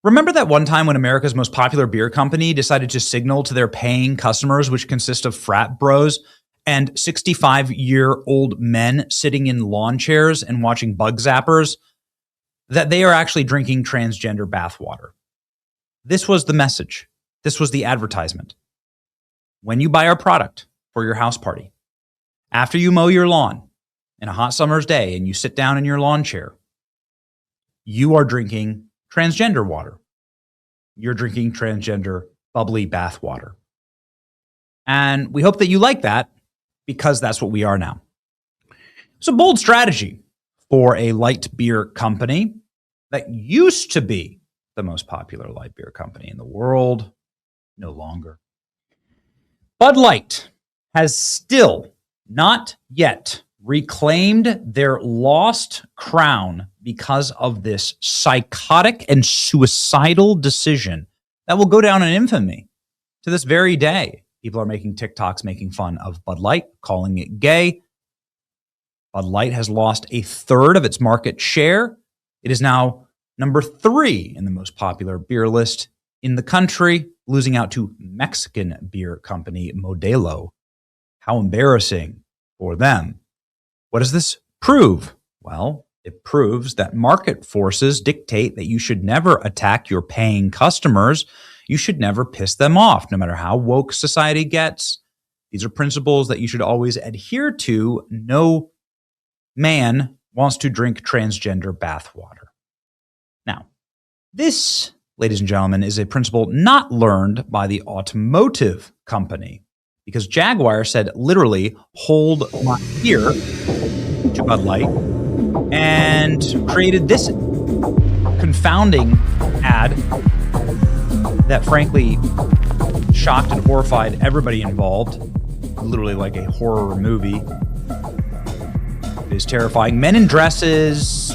Remember that one time when America's most popular beer company decided to signal to their paying customers, which consist of frat bros and 65-year-old men sitting in lawn chairs and watching bug zappers, that they are actually drinking transgender bathwater? This was the message. This was the advertisement. When you buy our product for your house party, after you mow your lawn in a hot summer's day and you sit down in your lawn chair, you are drinking transgender water. You're drinking transgender bubbly bath water. And we hope that you like that, because that's what we are now. It's a bold strategy for a light beer company that used to be the most popular light beer company in the world. No longer. Bud Light has still not yet reclaimed their lost crown because of this psychotic and suicidal decision that will go down in infamy to this very day. People are making TikToks making fun of Bud Light, calling it gay. Bud Light has lost a third of its market share. It is now number 3 in the most popular beer list in the country, losing out to Mexican beer company Modelo. How embarrassing for them. What does this prove? Well, it proves that market forces dictate that you should never attack your paying customers. You should never piss them off, no matter how woke society gets. These are principles that you should always adhere to. No man wants to drink transgender bathwater. Now, this, ladies and gentlemen, is a principle not learned by the automotive company, because Jaguar said literally, hold my beer to Bud Light, and created this confounding ad that frankly shocked and horrified everybody involved, literally like a horror movie. It is terrifying. Men in dresses,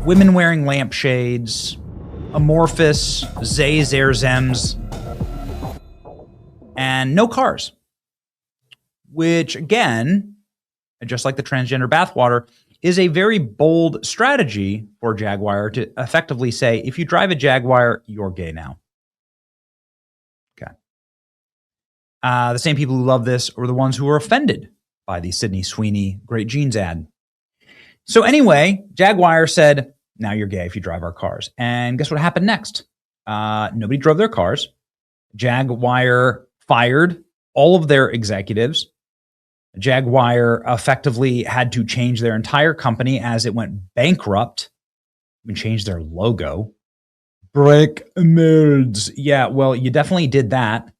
women wearing lampshades, amorphous Zay-Zerzems, and no cars. Which, again, just like the transgender bathwater, is a very bold strategy for Jaguar to effectively say, if you drive a Jaguar, you're gay now. Okay. The same people who love this are the ones who are offended by the Sydney Sweeney Great Jeans ad. So anyway, Jaguar said, now you're gay if you drive our cars. And guess what happened next? Nobody drove their cars. Jaguar fired all of their executives. Jaguar effectively had to change their entire company as it went bankrupt. Even changed their logo. Break nerds. Yeah, well, you definitely did that.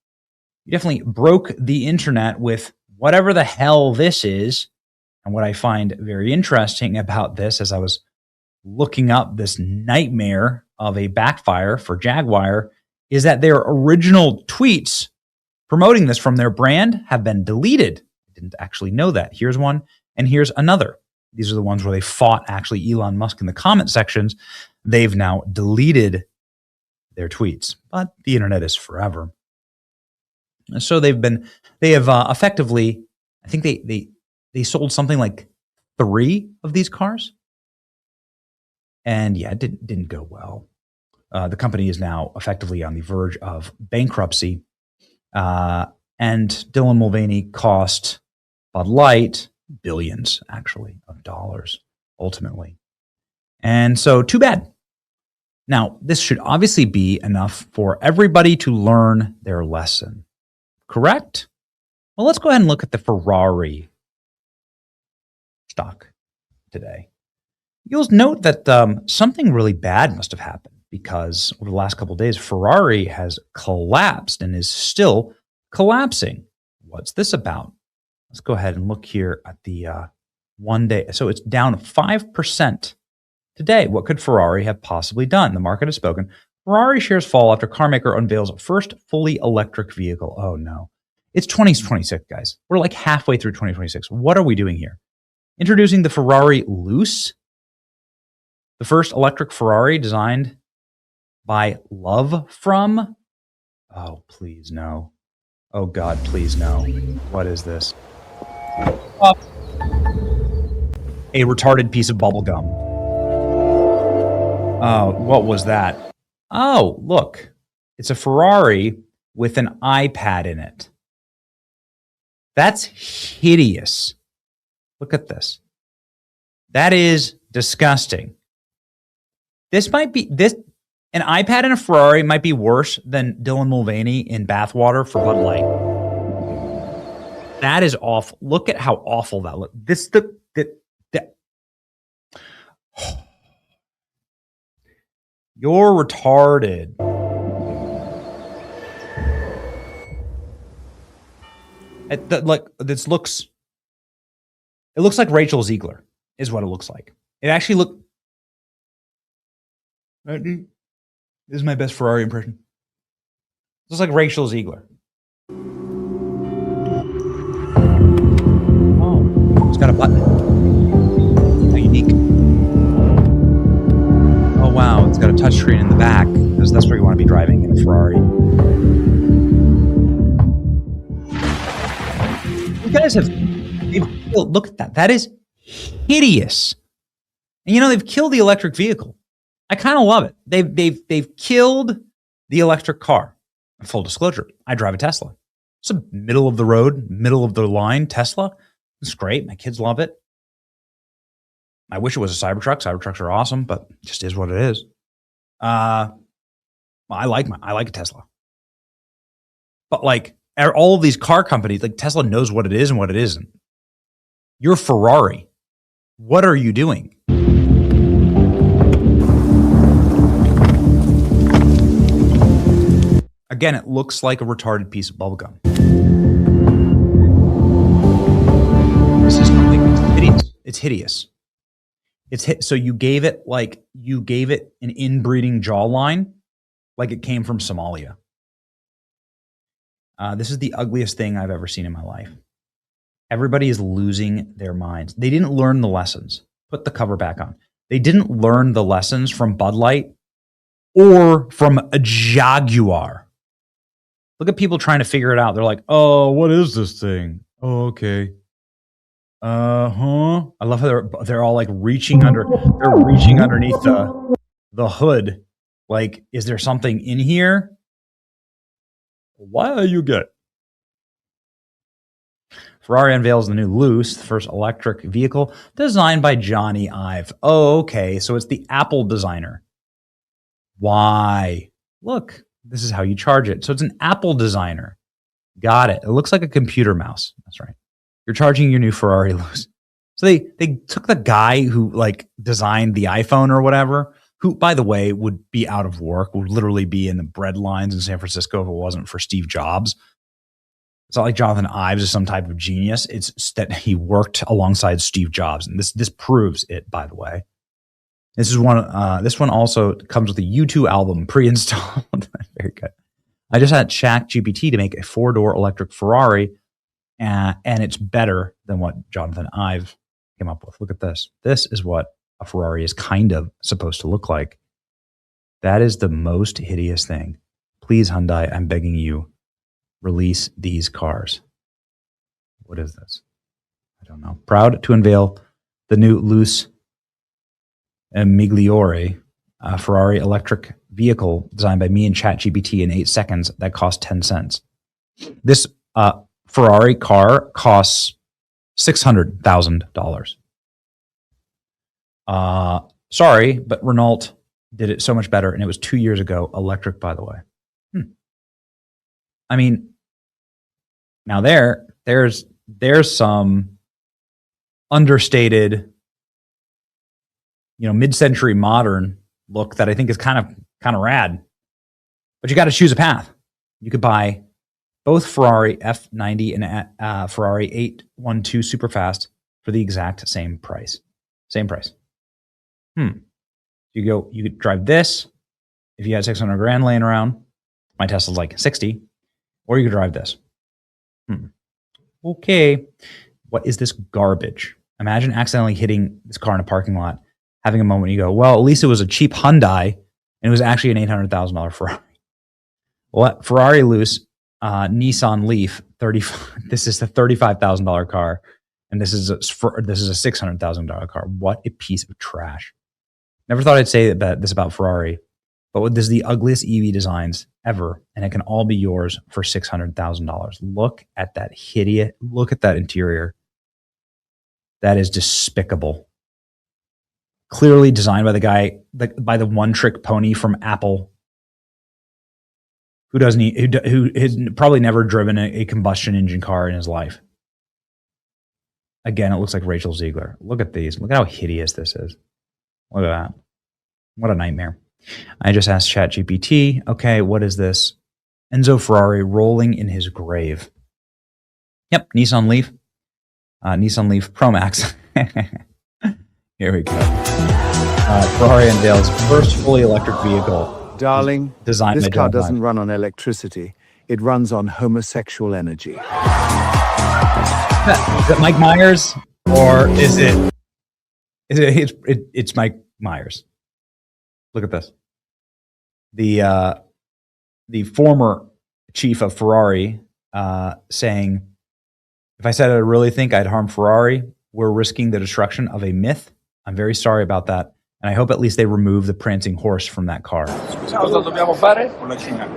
You definitely broke the internet with whatever the hell this is. And what I find very interesting about this, as I was looking up this nightmare of a backfire for Jaguar, is that their original tweets promoting this from their brand have been deleted. I didn't actually know that. Here's one, and here's another. These are the ones where they fought actually Elon Musk in the comment sections. They've now deleted their tweets, but the internet is forever. And so they have effectively, I think they sold something like 3 of these cars. And yeah, it didn't go well. The company is now effectively on the verge of bankruptcy. And Dylan Mulvaney cost Bud Light billions, actually, of dollars, ultimately. And so, too bad. Now, this should obviously be enough for everybody to learn their lesson. Correct? Well, let's go ahead and look at the Ferrari stock today. You'll note that something really bad must have happened, because over the last couple of days, Ferrari has collapsed and is still collapsing. What's this about? Let's go ahead and look here at the 1 day. So it's down 5% today. What could Ferrari have possibly done? The market has spoken. Ferrari shares fall after carmaker unveils first fully electric vehicle. Oh no. It's 2026, guys. We're like halfway through 2026. What are we doing here? Introducing the Ferrari Luce, the first electric Ferrari designed by Love From. Oh, please no. Oh God, please no. What is this? A retarded piece of bubble gum. Oh, what was that? Oh, look, it's a Ferrari with an iPad in it. That's hideous. Look at this. That is disgusting. This might be an iPad in a Ferrari might be worse than Dylan Mulvaney in bathwater for Bud Light. That is awful. Look at how awful that looks. You're retarded. It looks like Rachel Ziegler is what it looks like. It actually this is my best Ferrari impression. It looks like Rachel Ziegler. Oh, it's got a button. How unique. Oh wow, it's got a touchscreen in the back because that's where you want to be driving in a Ferrari. You guys look at that. That is hideous. And they've killed the electric vehicle. I kind of love it. They've killed the electric car. Full disclosure, I drive a Tesla. It's a middle of the road, middle of the line Tesla. It's great. My kids love it. I wish it was a Cybertruck. Cybertrucks are awesome, but it just is what it is. I like a Tesla. But like all of these car companies, like Tesla knows what it is and what it isn't. You're Ferrari. What are you doing? Again, it looks like a retarded piece of bubblegum. This is hideous. It's hideous. So you gave it an inbreeding jawline like it came from Somalia. This is the ugliest thing I've ever seen in my life. Everybody is losing their minds. They didn't learn the lessons. Put the cover back on. They didn't learn the lessons from Bud Light or from a Jaguar. Look at people trying to figure it out. They're like, oh, what is this thing? Oh, okay. I love how they're all like reaching underneath the hood. Like, is there something in here? Why are you good? Ferrari unveils the new Luce, the first electric vehicle designed by Johnny Ive. Oh, okay. So it's the Apple designer. Why? Look, this is how you charge it. So it's an Apple designer. Got it. It looks like a computer mouse. That's right. You're charging your new Ferrari Luce. So they took the guy who like designed the iPhone or whatever, who, by the way, would be out of work, would literally be in the bread lines in San Francisco if it wasn't for Steve Jobs. It's not like Jonathan Ives is some type of genius. It's that he worked alongside Steve Jobs. And this proves it, by the way. This one also comes with a U2 album pre-installed. Very good. I just had ChatGPT to make a 4-door electric Ferrari, and it's better than what Jonathan Ive came up with. Look at this. This is what a Ferrari is kind of supposed to look like. That is the most hideous thing. Please, Hyundai, I'm begging you, release these cars. What is this? I don't know. Proud to unveil the new Luce Migliore, a Ferrari electric vehicle designed by me and ChatGPT in 8 seconds that cost 10 cents. This Ferrari car costs $600,000. Sorry, but Renault did it so much better, and it was 2 years ago. Electric, by the way. I mean, now there's some understated, mid-century modern look that I think is kind of rad. But you got to choose a path. You could buy both Ferrari F90 and Ferrari 812 Superfast for the exact same price. Same price. You could drive this if you had 600 grand laying around. My Tesla's like 60. Or you could drive this. Okay. What is this garbage? Imagine accidentally hitting this car in a parking lot, having a moment you go, well, at least it was a cheap Hyundai, and it was actually an $800,000 Ferrari. What? Ferrari Luce, Nissan Leaf, 35. This is the $35,000 car, and this is a $600,000 car. What a piece of trash. Never thought I'd say this about Ferrari, But this is the ugliest EV designs ever, and it can all be yours for $600,000. Look at that hideous, look at that interior. That is despicable. Clearly designed by the guy, by the one-trick pony from Apple, who has probably never driven a combustion engine car in his life. Again, it looks like Rachel Ziegler. Look at these. Look at how hideous this is. Look at that. What a nightmare. I just asked ChatGPT, okay, what is this? Enzo Ferrari rolling in his grave. Yep, Nissan Leaf. Nissan Leaf Pro Max. Here we go. Ferrari unveils first fully electric vehicle. Darling, designed this car doesn't run on electricity. It runs on homosexual energy. Is it Mike Myers or is it's Mike Myers? Look at this. The former chief of Ferrari saying, if I said I really think I'd harm Ferrari, we're risking the destruction of a myth. I'm very sorry about that. And I hope at least they remove the prancing horse from that car. Cosa dobbiamo fare? Una Cina.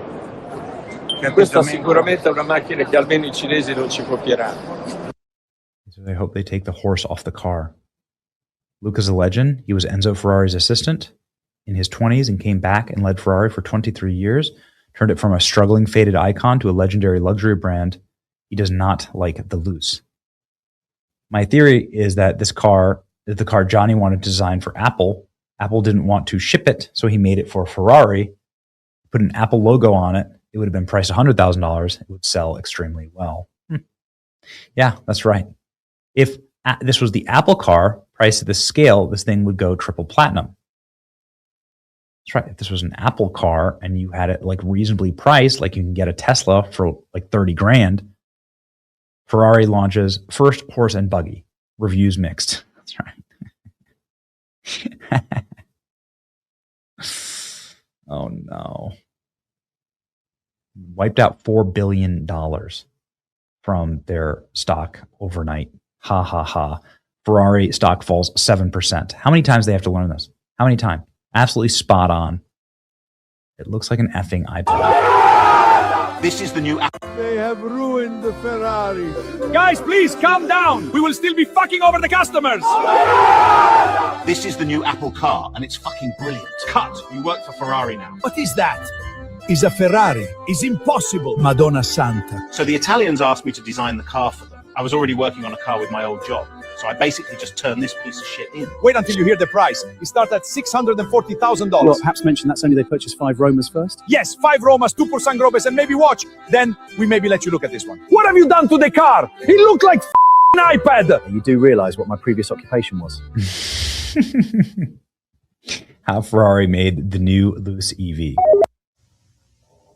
Questa sicuramente è una macchina che almeno I cinesi non ci copieranno. So I hope they take the horse off the car. Luca's a legend. He was Enzo Ferrari's assistant in his 20s and came back and led Ferrari for 23 years, turned it from a struggling, faded icon to a legendary luxury brand. He does not like the loose. My theory is that this car is the car Johnny wanted to design for Apple. Apple didn't want to ship it, so he made it for Ferrari, put an Apple logo on it. It would have been priced $100,000. It would sell extremely well. Yeah, that's right. If this was the Apple car, priced at this scale, this thing would go triple platinum. That's right. If this was an Apple car and you had it like reasonably priced, like you can get a Tesla for like 30 grand, Ferrari launches first horse and buggy. Reviews mixed. That's right. Oh no. Wiped out $4 billion from their stock overnight. Ha ha ha. Ferrari stock falls 7%. How many times do they have to learn this? How many times? Absolutely spot on. It looks like an effing iPad. This is the new They have ruined the Ferrari. Guys, please calm down. We will still be fucking over the customers. This is the new Apple car, and it's fucking brilliant. Cut. You work for Ferrari now. What is that? Is a Ferrari. It's impossible, Madonna Santa. So the Italians asked me to design the car for them. I was already working on a car with my old job, so I basically just turned this piece of shit in. Wait until you hear the price. It starts at $640,000. Well, perhaps mention that's only they purchased 5 Romas first. Yes, 5 Romas, 2 Sangrobes, and maybe watch. Then we maybe let you look at this one. What have you done to the car? It looked like an iPad. You do realise what my previous occupation was. How Ferrari made the new loose EV.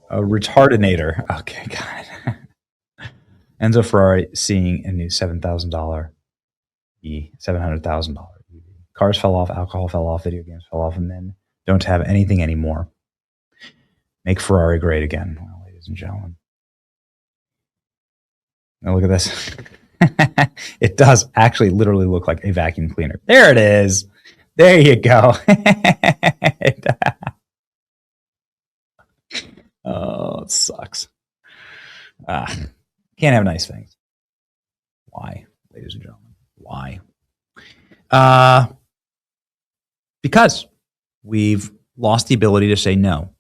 A retardinator. Okay, God. Enzo Ferrari seeing a new $7,000 $700,000 EV. Cars fell off, alcohol fell off, video games fell off, and men don't have anything anymore. Make Ferrari great again, well, ladies and gentlemen. Now look at this. It does actually literally look like a vacuum cleaner. There it is. There you go. Oh, it sucks. Can't have nice things. Why, ladies and gentlemen? Why? Because we've lost the ability to say no.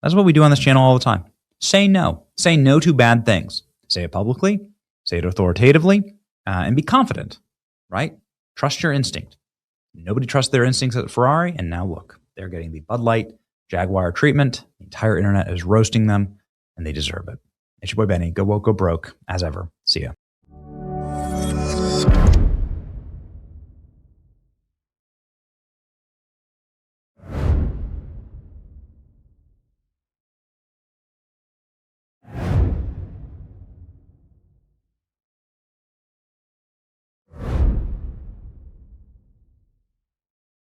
That's what we do on this channel all the time. Say no. Say no to bad things. Say it publicly. Say it authoritatively. And be confident, right? Trust your instinct. Nobody trusts their instincts at Ferrari, and now look. They're getting the Bud Light Jaguar treatment. The entire internet is roasting them, and they deserve it. It's your boy Benny. Go woke, go broke. As ever. See ya.